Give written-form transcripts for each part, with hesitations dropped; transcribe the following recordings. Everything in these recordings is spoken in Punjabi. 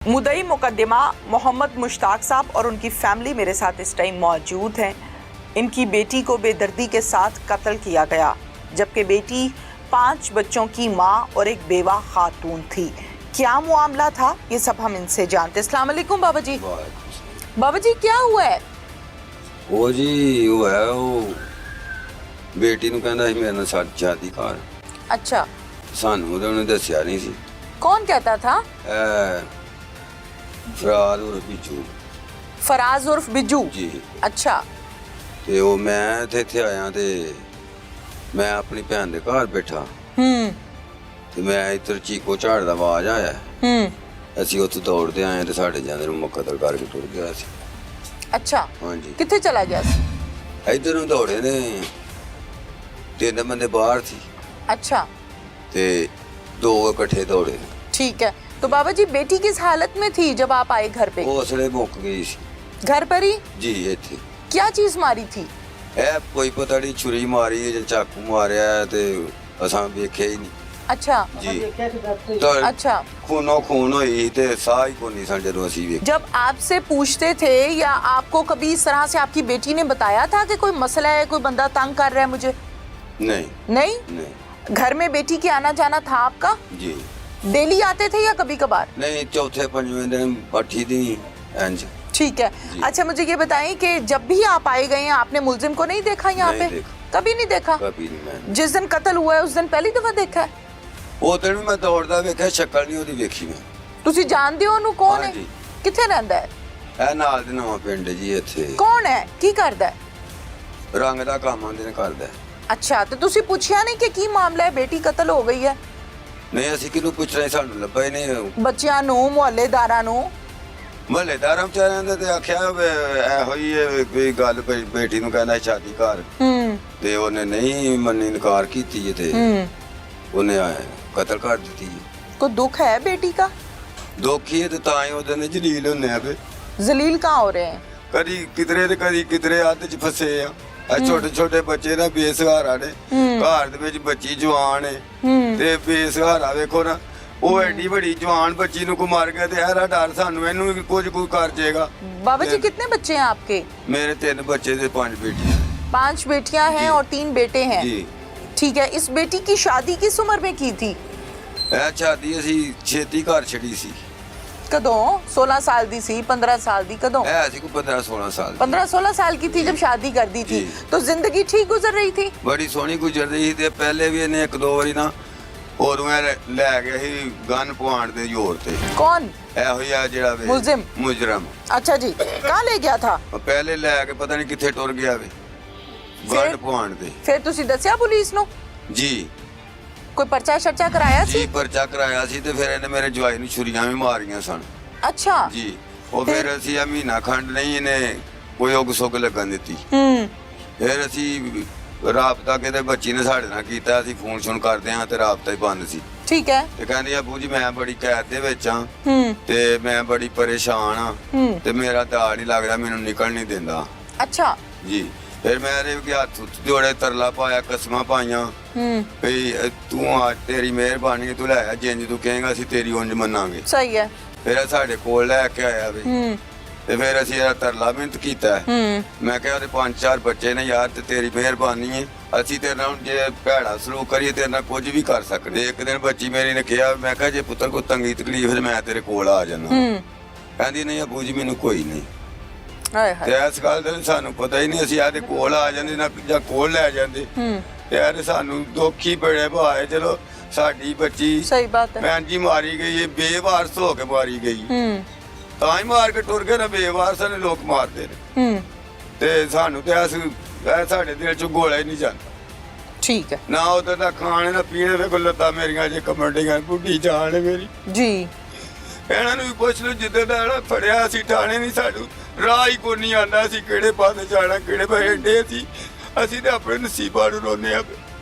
मुदई मुकदमा मोहम्मद मुश्ताक साहब और उनकी फैमिली मेरे साथ इस टाइम मौजूद हैं। इनकी बेटी को बेदर्दी के साथ कत्ल किया गया, जबकि बेटी 5 बच्चों की मां और एक बेवा खातून थी। क्या मामला था, ये सब हम इनसे जानते। अस्सलाम वालेकुम बाबा जी। बाबा जी क्या हुआ है? वो जी वो है वो बेटी ਨੂੰ ਕਹਿੰਦਾ ਸੀ ਮੇਰੇ ਨਾਲ शादी कर। अच्छा, ਸਾਨੂੰ ਉਹਨੇ ਦੱਸਿਆ ਨਹੀਂ ਸੀ। कौन कहता था? फराज और बिजू फराज उर्फ बिजू जी। अच्छा, ਤੇ ਉਹ ਮੈਂ ਇੱਥੇ ਆਇਆ ਤੇ ਮੈਂ ਆਪਣੀ ਭੈਣ ਦੇ ਘਰ ਬੈਠਾ ਤੇ ਮੈਂ ਇੱਧਰ ਚੀਕੋ ਝਾੜ ਦਾ ਆਵਾਜ਼ ਆਇਆ। ਅਸੀਂ ਉੱਥੇ ਦੌੜਦੇ ਆਏ ਤੇ ਸਾਡੇ ਜਾਂਦੇ ਨੂੰ ਕਤਲ ਕਰਕੇ ਟੁਰ ਗਿਆ ਸੀ। अच्छा, ਹਾਂਜੀ, किथे चला गया सी? ਇੱਧਰ ਨੂੰ ਦੌੜੇ ਨੇ 3 ਬੰਦੇ ਬਾਹਰ ਸੀ अच्छा, ਤੇ 2 ਇਕੱਠੇ ਦੌੜੇ ਨੇ। ठीक है। तो बाबा जी बेटी किस हालत में थी जब आप आए घर पे? ਉਹ ਅਸਲੇ ਮੁੱਕ ਗਈ ਸੀ घर पर ही? ਜੀ। ਇੱਥੇ क्या चीज मारी थी? ਇਹ ਕੋਈ ਪਤਾ ਨਹੀਂ ਛੁਰੀ ਮਾਰੀ ਹੈ ਜਾਂ ਚਾਕੂ ਮਾਰਿਆ ਤੇ ਅਸਾਂ ਵੇਖਿਆ ਹੀ ਨਹੀਂ अच्छा, ਜੀ। ਤਾਂ अच्छा। ਖੂਨੋ ਖੂਨ ਹੋਈ ਤੇ ਸਾਹ ਹੀ ਕੋਈ ਨਹੀਂ ਸਨ ਜਦੋਂ ਅਸੀਂ ਵੇਖ। जब आपसे पूछते थे या आपको कभी इस तरह से आपकी बेटी ने बताया था कि कोई मसला है, कोई बंदा तंग कर रहा है मुझे? नहीं नहीं? नहीं घर में बेटी के आना जाना था आपका? जी। डेली आते थे या कभी कभार? नहीं, चौथे पंजवें दिन भट्ठी दी इंज। ठीक है। जी। अच्छा, मुझे ये बताएं कि जब भी आप आए गए हैं आपने मुलजिम को नहीं देखा यहाँ नहीं पे? देखा। कभी नहीं देखा? कभी नहीं मैं। जिस दिन कत्ल हुआ है उस दिन पहली दफा देखा है? ਉਹ ਦਿਨ ਵੀ ਮੈਂ ਦੌੜਦਾ ਵੇਖਿਆ, ਸ਼ਕਲ ਨਹੀਂ ਉਹਦੀ ਵੇਖੀ ਮੈਂ। ਤੁਸੀਂ ਜਾਣਦੇ ਹੋ ਉਹਨੂੰ? ਕੌਣ ਹੈ? ਹਾਂਜੀ। ਕਿੱਥੇ ਰਹਿੰਦਾ ਹੈ? ਇਹ ਨਾਲ ਦੇ ਨਵਾਂ ਪਿੰਡ ਜੀ ਇੱਥੇ ਕੌਣ ਹੈ? ਕੀ ਕਰਦਾ ਹੈ? ਰੰਗ ਦਾ ਕੰਮ ਆਂਦੇ ਨੇ ਕਰਦਾ। ਅੱਛਾ, ਤੇ ਤੁਸੀਂ ਪੁੱਛਿਆ ਨਹੀਂ ਕਿ ਕੀ ਮਾਮਲਾ ਹੈ, ਬੇਟੀ ਕਤਲ ਹੋ ਗਈ ਹੈ? ਨਹੀਂ, ਅਸੀਂ ਕਿਹਨੂੰ ਪੁੱਛ ਰਹੇ, ਸਾਨੂੰ ਲੱਭਾ ਹੀ ਨਹੀਂ। ਬੱਚਿਆਂ ਨੂੰ, ਮੁਹੱਲੇਦਾਰਾਂ ਨੂੰ? ਮਹੱਲੇਦਾਰਾਂ ਵਿਚਾਰਿਆਂ ਦੇ ਤੇ ਆਖਿਆ ਵੀ ਇਹੋ ਹੀ ਹੈ ਵੀ ਗੱਲ ਬੇਟੀ ਨੂੰ ਕਹਿੰਦਾ ਸ਼ਾਦੀ ਕਰ ਤੇ ਉਹਨੇ ਨਹੀਂ ਮੰਨੀ, ਇਨਕਾਰ ਕੀਤੀ ਤੇ ਉਹਨੇ ਕਤਲ ਕਰ ਦਿੱਤੀ। ਕੋਈ ਦੁੱਖ ਹੈ ਬੇਟੀ का? ਦੁਖੀ ਤੇ ਤਾਂ ਹੀ ਉਹਦੇ ਨੇ ਜਲੀਲ ਹੁੰਨੇ ਆ। जलील कहाँ हो रहे हैं? ਕਦੀ ਕਿਧਰੇ ਤੇ ਕਦੀ ਕਿਧਰੇ ਅੱਧ ਚ ਫਸੇ ਆ। ਇਹ ਛੋਟੇ ਛੋਟੇ ਬੱਚੇ ਨਾ ਬੇਸਹਾਰਾ ਨੇ, ਘਰ ਦੇ ਵਿੱਚ ਬੱਚੀ ਜਵਾਨ ਹੈ ਤੇ ਬੇਸਹਾਰਾ। ਵੇਖੋ ਨਾ, ਉਹ ਐਡੀ ਵੱਡੀ ਜਵਾਨ ਬੱਚੀ ਨੂੰ ਕੋ ਮਾਰ ਗਿਆ ਤੇ ਇਹਦਾ ਡਰ ਸਾਨੂੰ ਇਹਨੂੰ ਵੀ ਕੁਝ ਕੋਈ ਕਰ ਜਾਏਗਾ। बाबा जी कितने बच्चे हैं आपके? ਮੇਰੇ 3 ਬੱਚੇ ਤੇ 5 ਬੇਟੀਆਂ 5 बेटियां हैं जी। और 3 बेटे हैं। ਜੀ। ठीक है। इस बेटी की शादी किस उम्र में की थी? ਇਹ ਸ਼ਾਦੀ ਅਸੀਂ ਛੇਤੀ ਘਰ ਛੜੀ ਸੀ। कदों? 16 साल दी सी, 15 साल दी? कदों? ਇਹ ਅਸੀਂ ਕੋ 15-16 ਸਾਲ ਦੀ। 15-16 साल की थी जब शादी कर दी थी। जी। तो जिंदगी ठीक गुजर रही थी? ਬੜੀ ਸੋਹਣੀ ਗੁਜ਼ਰਦੀ ਸੀ ਤੇ ਪਹਿਲੇ ਵੀ ਇਹਨੇ 1-2 ਵਾਰੀ ਨਾ ਉਦੋਂ ਇਹ ਲੈ ਗਿਆ ਸੀ ਗਨ ਪਵਾਉਣ ਦੇ ਜ਼ੋਰ ਤੇ। कौन? ਇਹੋ ਹੀ ਆ ਜਿਹੜਾ ਵੇ ਮੁਲਜ਼ਮ। ਮੁਜਰਮ। अच्छा जी, कहाँ ले गया था? ਉਹ ਪਹਿਲੇ ਲੈ ਕੇ ਪਤਾ ਨਹੀਂ ਕਿੱਥੇ ਟੁਰ ਗਿਆ ਵੇ ਗਨ ਪਵਾਉਣ ਦੇ। फिर तुसी दस्या पुलिस ਨੂੰ? ਜੀ कोई पर्चा शर्चा कराया ਜੀ सी? ਪਰਚਾ ਕਰਾਇਆ ਸੀ ਤੇ ਫਿਰ ਇਹਨੇ ਮੇਰੇ ਜਵਾਈ ਨੂੰ ਛੁਰੀਆਂ ਵੀ ਮਾਰੀਆਂ ਸਨ अच्छा। ਜੀ। ਉਹ ਫਿਰ ਅਸੀਂ ਆ ਮਹੀਨਾ ਖੰਡ ਨਹੀਂ ਇਹਨੇ ਕੋਈ ਉਗ ਸੁਗ ਲੱਗਣ ਦਿੱਤੀ। ਫਿਰ ਅਸੀਂ ਰਾਬਤਾ ਕਿਤੇ ਬੱਚੀ ਨੇ ਸਾਡੇ ਨਾਲ ਕੀਤਾ, ਅਸੀਂ ਫੋਨ ਸ਼ੋਨ ਕਰਦੇ ਹਾਂ ਤੇ ਰਾਬਤਾ ਹੀ ਬੰਦ ਸੀ। ठीक है। ਤੇ ਕਹਿੰਦੀ ਆ ਬੂ ਜੀ ਮੈਂ ਬੜੀ ਕੈਦ ਦੇ ਵਿੱਚ ਆ ਤੇ ਮੈਂ ਬੜੀ ਪਰੇਸ਼ਾਨ ਆ ਤੇ ਮੇਰਾ ਦਾੜ ਨਹੀਂ ਲੱਗਦਾ, ਮੈਨੂੰ ਨਿਕਲ ਨਹੀਂ ਦਿੰਦਾ अच्छा। ਜੀ। ਫਿਰ ਮੈਂ ਇਹਦੇ ਅੱਗੇ ਹੱਥ ਜੋੜੇ, ਤਰਲਾ ਪਾਇਆ, ਕਸਮਾਂ ਪਾਈਆਂ ਵੀ ਤੂੰ ਆ, ਤੇਰੀ ਮਿਹਰਬਾਨੀ, ਤੂੰ ਲੈ ਆ, ਜਿੰਜ ਤੂੰ ਕਹੇਗਾ ਅਸੀਂ ਤੇਰੀ ਉਂਝ ਮੰਨਾਂਗੇ। सही है। ਫਿਰ ਇਹ ਸਾਡੇ ਕੋਲ ਲੈ ਕੇ ਆਇਆ ਵੀ ਤੇ ਫਿਰ ਅਸੀਂ ਇਹਦਾ ਤਰਲਾ ਮਿਹਨਤ ਕੀਤਾ। ਮੈਂ ਕਿਹਾ ਉਹਦੇ 5-4 ਬੱਚੇ ਨੇ ਯਾਰ ਤੇ ਤੇਰੀ ਮਿਹਰਬਾਨੀ ਹੈ, ਅਸੀਂ ਤੇਰੇ ਨਾਲ ਜੇ ਭੈੜਾ ਸਲੂਕ ਕਰੀਏ ਤੇਰੇ ਨਾਲ ਕੁਝ ਵੀ ਕਰ ਸਕਦੇ। ਇੱਕ ਦਿਨ ਬੱਚੀ ਮੇਰੀ ਨੇ ਕਿਹਾ, ਮੈਂ ਕਿਹਾ ਜੇ ਪੁੱਤਰ ਕੋ ਤੰਗੀ ਤਕਲੀਫ ਤੇ ਮੈਂ ਤੇਰੇ ਕੋਲ ਆ ਜਾਣਾ। ਕਹਿੰਦੀ ਨਹੀਂ ਅਬੂ ਜੀ ਮੈਨੂੰ ਕੋਈ ਨਹੀਂ। हाय ਤੇ हाय। ਇਸ ਗੱਲ ਦਾ ਸਾਨੂੰ ਪਤਾ ਹੀ ਨਹੀਂ, ਅਸੀਂ ਆਦੇ ਕੋਲ ਆ ਜਾਂਦੇ ਨਾ ਜਾਂ ਕੋਲ ਲੈ ਜਾਂਦੇ। ਯਾਰ ਸਾਨੂੰ ਦੁੱਖ ਹੀ ਬੜੇ ਭਾਏ। ਚਲੋ ਸਾਡੀ ਬੱਚੀ सही बात है। ਭੈਣ ਜੀ ਮਾਰੀ ਗਈ, ਇਹ ਬੇਵਾਰਸ ਹੋ ਕੇ ਮਾਰੀ ਗਈ। ਤਾਂ ਹੀ ਮਾਰ ਕੇ ਟੁਰ ਗਏ ਨਾ, ਬੇਵਾਰਸਾਂ ਨੇ ਲੋਕ ਮਾਰਦੇ ਨੇ ਤੇ ਸਾਨੂੰ ਤੇ ਇਹ ਸਾਡੇ ਦਿਲ ਚ ਗੋਲਾ ਹੀ ਨਹੀਂ ਜਾਂਦਾ। ठीक है ਨਾ ਉਧਰ ਦਾ ਖਾਣੇ ਨਾ ਪੀਣੇ ਵੇ ਲੱਤਾਂ ਮੇਰੀਆਂ ਜੇ ਕਮੰਡੀਆਂ, ਬੁੱਢੀ ਜਾਨ ਹੈ ਮੇਰੀ। जी। ਇਹਨਾਂ ਨੂੰ ਵੀ ਪੁੱਛ ਲਓ, ਜਿੱਦਾਂ ਦਾ ਜਿਹੜਾ ਫੜਿਆ ਸੀ ਠਾਣੇ ਨਹੀਂ, ਸਾਨੂੰ ਰਾਹ ਹੀ ਕੋਈ ਨਹੀਂ ਆਉਂਦਾ ਸੀ ਕਿਹੜੇ ਪਾਸੇ ਜਾਣਾ, ਕਿਹੜੇ ਪਾਸੇ ਡੇ ਸੀ। ਅਸੀਂ ਤੇ ਆਪਣੇ ਨਸੀਬਾਂ ਨੂੰ ਰੋਂਦੇ ਆ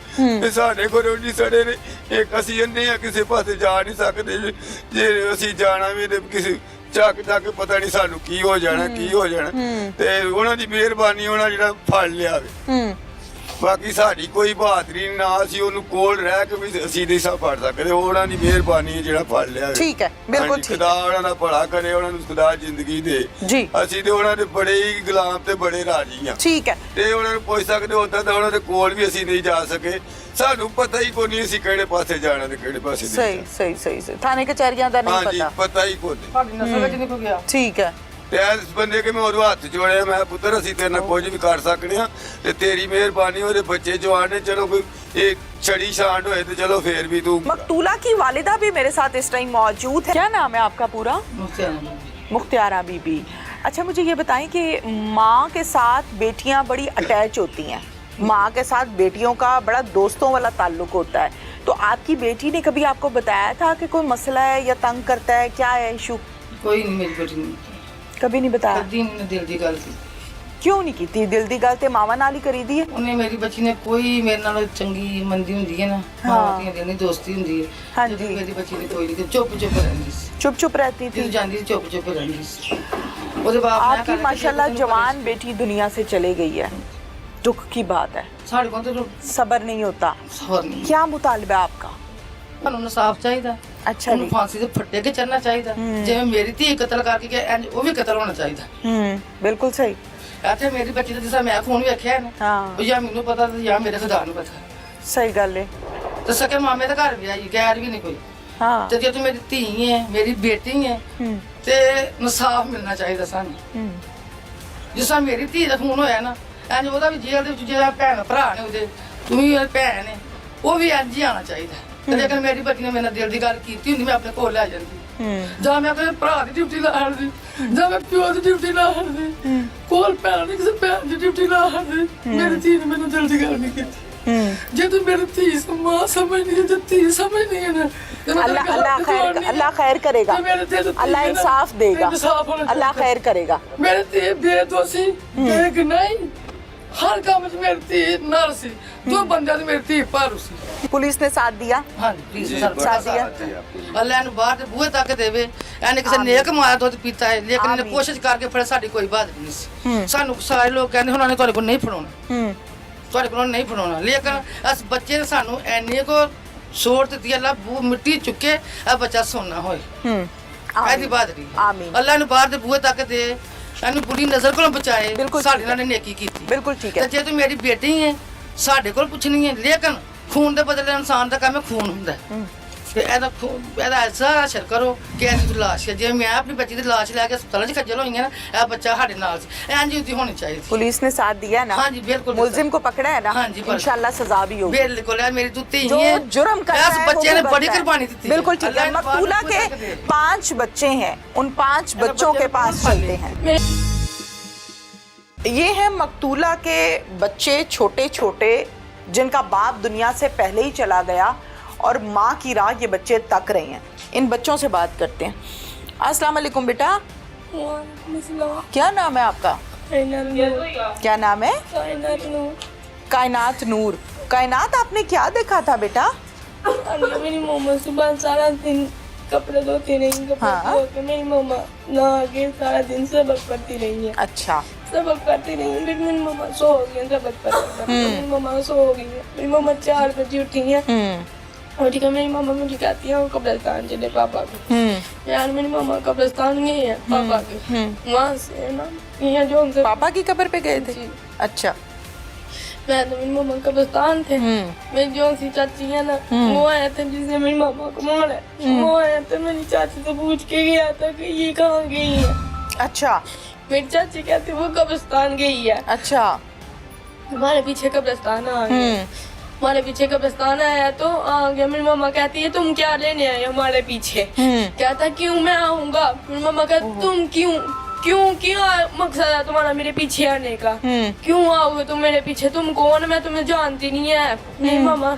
ਤੇ ਸਾਡੇ ਕੋਲ ਰੋਟੀ ਸੜੇ ਨੇ। ਇੱਕ ਅਸੀਂ ਇੰਨੇ ਆ ਕਿਸੇ ਪਾਸੇ ਜਾ ਨਹੀਂ ਸਕਦੇ, ਜੇ ਅਸੀਂ ਜਾਣਾ ਵੀ ਤੇ ਕਿਸੇ ਚੱਕ ਚੱਕ ਪਤਾ ਨਹੀਂ ਸਾਨੂੰ ਕੀ ਹੋ ਜਾਣਾ, ਕੀ ਹੋ ਜਾਣਾ। ਤੇ ਉਹਨਾਂ ਦੀ ਮਿਹਰਬਾਨੀ, ਉਹਨਾਂ ਜਿਹੜਾ ਫੜ ਲਿਆ ਵੇ। ਬਾਕੀ ਸਾਡੀ ਕੋਈ ਬਹਾਦਰੀ ਨਾ, ਅਸੀਂ ਉਹਨੂੰ ਕੋਲ ਰਹਿ ਕੇ ਵੀ ਅਸੀਂ ਨਹੀਂ ਸਾ ਫੜ ਸਕਦੇ। ਉਹਨਾਂ ਦੀ ਮਿਹਰਬਾਨੀ ਜਿਹੜਾ ਫੜ ਲਿਆ ਵੇ। ठीक है। ਬਿਲਕੁਲ ਹਾਂਜੀ, ਠੀਕ ਖੁਦਾ ਉਹਨਾਂ ਦਾ ਭਲਾ ਕਰੇ, ਉਹਨਾਂ ਨੂੰ ਖੁਦਾ ਜ਼ਿੰਦਗੀ ਦੇ। ਜੀ। ਅਸੀਂ ਤੇ ਉਹਨਾਂ ਦੇ ਬੜੇ ਹੀ ਗੁਲਾਮ ਤੇ ਬੜੇ ਰਾਜੀ ਆ। ਠੀਕ ਹੈ। ਤੇ ਉਹਨਾਂ ਨੂੰ ਪੁੱਛ ਸਕਦੇ ਉਦਾਂ ਤਾਂ ਉਹਨਾਂ ਦੇ ਕੋਲ ਵੀ ਅਸੀਂ ਨਹੀਂ ਜਾ ਸਕੇ। ਸਾਨੂੰ ਪਤਾ ਹੀ ਕੋਈ ਨਹੀਂ ਅਸੀਂ ਕਿਹੜੇ ਪਾਸੇ ਜਾਣਾ ਤੇ ਕਿਹੜੇ ਪਾਸੇ ਨਹੀਂ ਸਹੀ ਜਾਣਾ। ਸਹੀ ਸਹੀ ਸਹੀ ਥਾਣੇ ਕਚਹਿਰੀਆਂ ਦਾ ਨਹੀਂ ਹਾਂਜੀ, ਪਤਾ। ਪਤਾ ਹੀ ਕੋਈ ਨਹੀਂ। ਸਾਡੀ ਨਸਲ ਵਿੱਚ ਨਹੀਂ ਕੋਈ ਗਿਆ। ਠੀਕ ਹੈ। ਤੇ ਇਸ ਬੰਦੇ ਕੇ ਮੈਂ ਉਹਦੇ ਹੱਥ ਜੋੜਿਆ, ਮੈਂ ਪੁੱਤਰ ਅਸੀਂ ਤੇਰੇ ਨਾਲ ਕੁਝ ਵੀ ਕਰ ਸਕਦੇ ਆ ਤੇ ਤੇਰੀ ਮਿਹਰਬਾਨੀ, ਉਹਦੇ ਬੱਚੇ ਜਵਾਨ ਨੇ, चलो कोई एक छड़ी छांट होए तो चलो फिर भी तू। मकतूला की वालिदा भी मेरे साथ इस टाइम मौजूद है। क्या नाम है आपका पूरा? मुख्तियारा बीबी। अच्छा, मुझे ये बताएं कि माँ के साथ बेटियाँ बड़ी अटैच होती हैं, माँ के साथ बेटियों का बड़ा दोस्तों वाला ताल्लुक होता है, तो आपकी बेटी ने कभी आपको बताया था कि कोई मसला है या तंग करता है, क्या है इशू? कोई नहीं, मेरी बेटी ने कभी नहीं बताया? कभी नहीं दिल की गल की। क्यों नहीं की थी? दिल दी गल ते मावा नाल ही करी दी है। ਉਹਨੇ ਮੇਰੀ ਬੱਚੀ ਨੇ ਕੋਈ ਮੇਰੇ ਨਾਲ ਚੰਗੀ ਮੰਦੀ ਹੁੰਦੀ ਹੈ ਨਾ, ਮਾਂ ਦੀਆਂ ਦਿਲ ਦੀ ਦੋਸਤੀ ਹੁੰਦੀ ਹੈ। ਹਾਂਜੀ। ਜਦੋਂ ਮੇਰੀ ਬੱਚੀ ਨੇ ਕੋਈ ਨਹੀਂ, ਚੁੱਪ ਰਹਿੰਦੀ ਸੀ, चुप चुप रहती थी। ਜਦੋਂ ਜਾਂਦੀ ਸੀ ਚੁੱਪ ਰਹਿੰਦੀ ਸੀ। ਉਹਦੇ ਬਾਪ ਨੇ आपकी माशाल्लाह जवान बेटी दुनिया से चले गई है, दुख की बात है, ਸਾਡੇ ਕੋਲ ਤਾਂ सब्र नहीं होता। ਸਬਰ ਨਹੀਂ। क्या मुतालबा है आपका? ਸਾਨੂੰ ਇਨਸਾਫ ਚਾਹੀਦਾ। अच्छा ਉਹਨੂੰ जी। ਫਾਂਸੀ ਦੇ ਫੱਟੇ ਕੇ ਚੜਨਾ ਚਾਹੀਦਾ, ਜਿਵੇਂ ਮੇਰੀ ਧੀ ਕਤਲ ਕਰਕੇ ਗਿਆ ਇੰਜ ਉਹ ਵੀ ਕਤਲ ਹੋਣਾ ਚਾਹੀਦਾ। बिल्कुल सही। ਇੱਥੇ ਮੇਰੀ ਬੱਚੀ ਦਾ ਜਿਸਾ ਮੈਂ ਖੂਨ ਵੇਖਿਆ ਨਾ, हाँ ਉਹ ਜਾਂ ਮੈਨੂੰ ਪਤਾ ਤੇ ਜਾਂ ਮੇਰੇ ਖੁਦਾ ਨੂੰ ਪਤਾ। सही गल है। ਤੇ ਸਕੇ ਮਾਮੇ ਦਾ ਘਰ ਵੀ ਆਈ, ਗੈਰ ਵੀ ਨਹੀਂ ਕੋਈ। हाँ ਤੇ ਜੇ ਤੂੰ ਮੇਰੀ ਧੀ ਹੈ, ਮੇਰੀ ਬੇਟੀ ਹੈ, ਤੇ ਇਨਸਾਫ ਮਿਲਣਾ ਚਾਹੀਦਾ ਸਾਨੂੰ। ਜਿਸ ਤਰ੍ਹਾਂ ਮੇਰੀ ਧੀ ਦਾ ਖੂਨ ਹੋਇਆ ਨਾ, ਇੰਜ ਉਹਦਾ ਵੀ ਜੇਲ੍ਹ ਦੇ ਵਿੱਚ ਜਿਹੜਾ ਭੈਣ ਭਰਾ ਨੇ ਉਹਦੇ, ਤੂੰ ਵੀ ਭੈਣ ਹੈ, ਉਹ ਵੀ ਇੰਜ ਹੀ ਆਉਣਾ ਚਾਹੀਦਾ। ਤੇ ਜੇਕਰ ਮੇਰੀ ਬੱਚੀ ਨੇ ਮੇਰੇ ਨਾਲ ਦਿਲ ਦੀ ਗੱਲ ਕੀਤੀ ਹੁੰਦੀ, ਮੈਂ ਆਪਣੇ ਕੋਲ ਲੈ ਜਾਂਦੀ। ਜਾਂ ਮੈਂ ਆਪਣੇ ਭਰਾ ਦੀ ਡਿਊਟੀ ਲਾ ਹੜਦੀ, ਜਾਂ ਮੈਂ ਪਿਓ ਦੀ ਡਿਊਟੀ ਲਾ ਹੜਦੀ, ਕੋਲ ਭੈਣ ਨੇ ਕਿਸੇ ਭੈਣ ਦੀ ਡਿਊਟੀ ਲਾ ਹੜਦੀ। ਮੇਰੀ ਧੀ ਨੇ ਮੈਨੂੰ ਦਿਲ ਦੀ ਗੱਲ ਨਹੀਂ ਕੀਤੀ। ਜੇ ਤੂੰ ਮੇਰੀ ਧੀ ਮਾਂ ਸਮਝਦੀ ਹੈ, ਜੇ ਧੀ ਸਮਝਦੀ ਹੈ ਨਾ, अल्लाह खैर करेगा, अल्लाह इंसाफ देगा, अल्लाह खैर करेगा। मेरे धी बेदोषी बेगुनाही हर काम में मेरी धी नर सी, दो बंदे ਦੀ ਮੇਰੀ ਧੀ ਭਾਰੂ ਸੀ। पुलिस ने साथ दिया। ਹਾਂਜੀ ਪਲੀਜ਼ साथ दिया। ਅੱਲਾ ਨੂੰ ਬਾਹਰ ਦੇ ਬੂਹੇ ਤੱਕ ਦੇਵੇ। ਇਹਨੇ ਕਿਸੇ ਨੇਕ ਮਾਇਆ ਦੁੱਧ ਪੀਤਾ ਹੈ, ਲੇਕਿਨ ਇਹਨੇ ਕੋਸ਼ਿਸ਼ ਕਰਕੇ ਫਿਰ ਸਾਡੀ ਕੋਈ ਬਾਤ ਨਹੀਂ ਸੀ। ਸਾਨੂੰ ਸਾਰੇ ਲੋਕ ਕਹਿੰਦੇ ਉਹਨਾਂ ਨੇ ਤੁਹਾਡੇ ਕੋਲ ਨਹੀਂ ਫੜਾਉਣਾ, ਤੁਹਾਡੇ ਕੋਲ ਨਹੀਂ ਫੜਾਉਣਾ, ਲੇਕਿਨ ਇਸ ਬੱਚੇ ਨੇ ਸਾਨੂੰ ਐਨੇ ਕੋ ਸੋਚ ਦਿੱਤੀ, ਅੱਲਾ ਬੂ ਮਿੱਟੀ ਚੁੱਕੇ ਆ ਬੱਚਾ ਸੋਨਾ ਹੋਏ। ਇਹਦੀ ਬਾਤ ਨਹੀਂ। आमीन। ਅੱਲਾ ਨੂੰ ਬਾਹਰ ਦੇ ਬੂਹੇ ਤੱਕ ਦੇ, ਇਹਨੂੰ ਬੁਰੀ ਨਜ਼ਰ ਕੋਲੋਂ ਬਚਾਏ। ਬਿਲਕੁਲ ਸਾਡੇ ਨਾਲ ਨੇਕੀ ਕੀਤੀ। बिल्कुल ठीक ਤੇ है। ਜੇ ਤੂੰ ਮੇਰੀ ਬੇਟੀ ਹੈ, ਸਾਡੇ ਕੋਲ ਪੁੱਛਣੀ ਹੈ, ਲੇਕਿਨ ਖੂਨ ਦੇ ਬਦਲੇ ਇਨਸਾਨ ਦਾ ਕੰਮ ਹੈ, ਖੂਨ ਹੁੰਦਾ ਹੈ। ਤੇ ਇਹਦਾ ਐਸਾ ਅਸਰ ਕਰੋ ਕਿ ਇਹਦੀ ਲਾਸ਼ ਹੈ, ਜੇ ਮੈਂ ਆਪਣੀ ਬੱਚੀ ਦੀ ਲਾਸ਼ ਲੈ ਕੇ ਹਸਪਤਾਲ 'ਚ ਖੱਜਲ ਹੋਈਆਂ ਨਾ, ਇਹ ਬੱਚਾ ਸਾਡੇ ਨਾਲ ਸੀ, ਇੰਜ ਹੀ ਹੋਣੀ ਚਾਹੀਦੀ। पुलिस ने साथ दिया ना? हाँ जी, बिल्कुल। मुलजिम को पकड़ा है ना? हाँ जी, बिल्कुल। इंशाल्लाह सजा भी होगी। बिल्कुल है, मेरी धी जो है, जुर्म कर रहा है इस बच्चे वो ने भुगतना बड़ी है। कुर्बानी दी थी। बिल्कुल ठीक है। अल्लाह ने मकतूला के बाहर दे। 5 बच्चे हैं, उन 5 बच्चों के पास चलते हैं। ये है मकतूला के बच्चे, छोटे छोटे, जिनका बाप दुनिया से पहले ही चला गया और माँ की राह ये बच्चे तक रहे हैं। इन बच्चों से बात करते हैं। अस्सलाम वालेकुम बेटा, क्या नाम है आपका? क्या नाम है? कायनात नूर। कायनात, आपने क्या देखा था बेटा? मेरी मम्मा सुबह सारा दिन कपड़े धोती रही, कपड़े धो के मेरी मम्मा नहा के सारा दिन सबक पढ़ती रही है। अच्छा। सबक पढ़ती रही है, फिर मेरी मम्मा सो हो गई, सबक पढ़ती मेरी मम्मा सो हो गई है। मेरी मम्मा 4 बजे उठी है, और ठीक है, मेरी मम्मा मुझे कहती है वो कब्रिस्तान चले पापा को। यार मेरी मम्मा कब्रिस्तान गई है पापा के, वहाँ से ना यहाँ जो उनसे पापा की कब्र पे गए थे? अच्छा। मैं तो मेरी मम्मा कब्रिस्तान थे। मेरी जो सी चाची है ना, वो आया था जिसने मेरी मम्मा को मारा है, वो आया था, मेरी चाची से पूछ के गया था कि ये कहाँ गई है। अच्छा। मेरी चाची कहती वो कब्रिस्तान गई है। अच्छा। हमारे पीछे कब्रिस्तान आ गया, हमारे पीछे कब्रिस्तान आया तो आ गया। मेरी मम्मा कहती है तुम क्या लेने आए हमारे पीछे? कहता क्यों मैं आऊंगा? मेरी मम्मा कहती तुम क्यों क्यों क्यों मकसद है तुम्हारा मेरे पीछे आने का? क्यों आओगे तुम मेरे पीछे? तुम कौन? मैं तुम्हें जानती नहीं है। मेरी मम्मा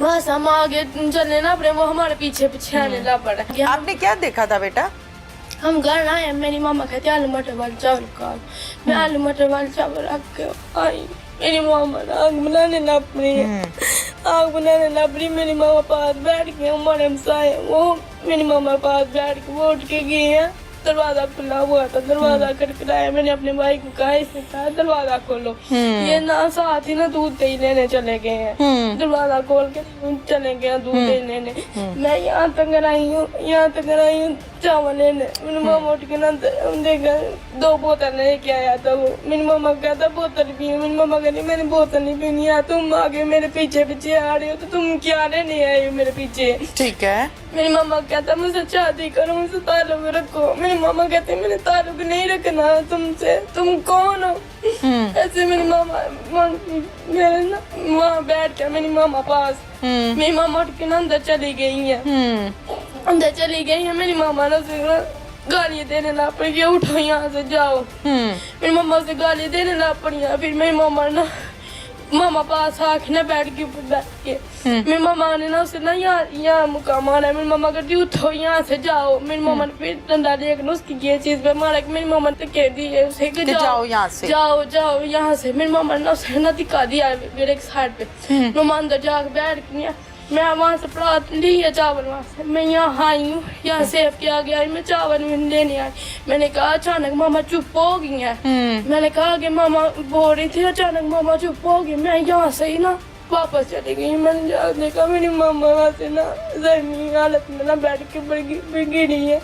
बस हम आगे चले ना अपने, वो हमारे पीछे पीछे आने लग पड़ा। आपने क्या देखा था बेटा? हम घर आए, मेरी मम्मा कहती आलू मटर वाले चावल खा। मैं आलू मटर वाले चावल रख के आई, मेरी मामा आग बनाने लग पड़ी है। आग बनाने लग पड़ी, मेरी मामा पास बैठ के, हमारे हमसाए वो मेरी मामा पास बैठ के वो उठ के गई है। दरवाजा खुला हुआ था, दरवाजा खटखटाया, मैंने अपने भाई को कहा, इसने कहा दरवाजा खोलो। ये ना साथ ही ना दूध दही लेने चले गए हैं, दरवाजा खोल के चले गए दूध दही लेने। मैं यहाँ तक आई हूँ चावल लेने। मेरी मामा उठ के ना देखा 2 बोतल लेके आया था वो। मेरी मामा कहता बोतल पी, मेरी मामा कहती मैंने बोतल नहीं पीनी है, तुम आगे मेरे पीछे पीछे आ रहे हो तो तुम क्या लेने आए हो मेरे पीछे। ठीक है। मेरी मामा कहता मुझसे शादी करो, मुझसे ताल्लुक रखो। मेरी मामा कहती मैंने ताल्लुक नहीं रखना तुमसे, तुम कौन हो। ऐसे मेरी मामा मेरे ना वहाँ बैठ के मेरी मामा पास, मेरी मामा उठ के ना अंदर चली गई है, अंदर चली गई है। मेरी मामा ना गालियाँ देने लग पड़ी, उठो यहाँ से जाओ। मेरी मामा से गाली देने लग पड़ी। फिर मेरी मामा पास आके ना बैठ के बैठ के मेरी मामा ने ना उसे ना यहाँ मुक्का मारा। मेरी मामा कहती उठो यहाँ से जाओ। मेरी मामा ने फिर डंडा लेकर ना उसकी ये चीज पे मारा। मेरी मामा ने कह दी उसे कि जाओ यहाँ से, जाओ यहाँ से। मेरी मामा ने उसे ना दिखा दिया मेरे साइड पे। मामा अंदर जाकर बैठ गया। मैं वहाँ से प्रात ली है चावल, वहाँ से मैं यहाँ आई हूँ, यहाँ सेफ किया गया, मैं चावल लेने आई। मैंने कहा अचानक मामा चुप हो गई है। मैंने कहा कि मामा बोल रही थी, अचानक मामा चुप हो गई। मैं यहाँ से ही ना वापस चली गई। मैंने देखा मेरी मामा वहाँ से ना जमीन हालत में ना बैठ के गिरी है।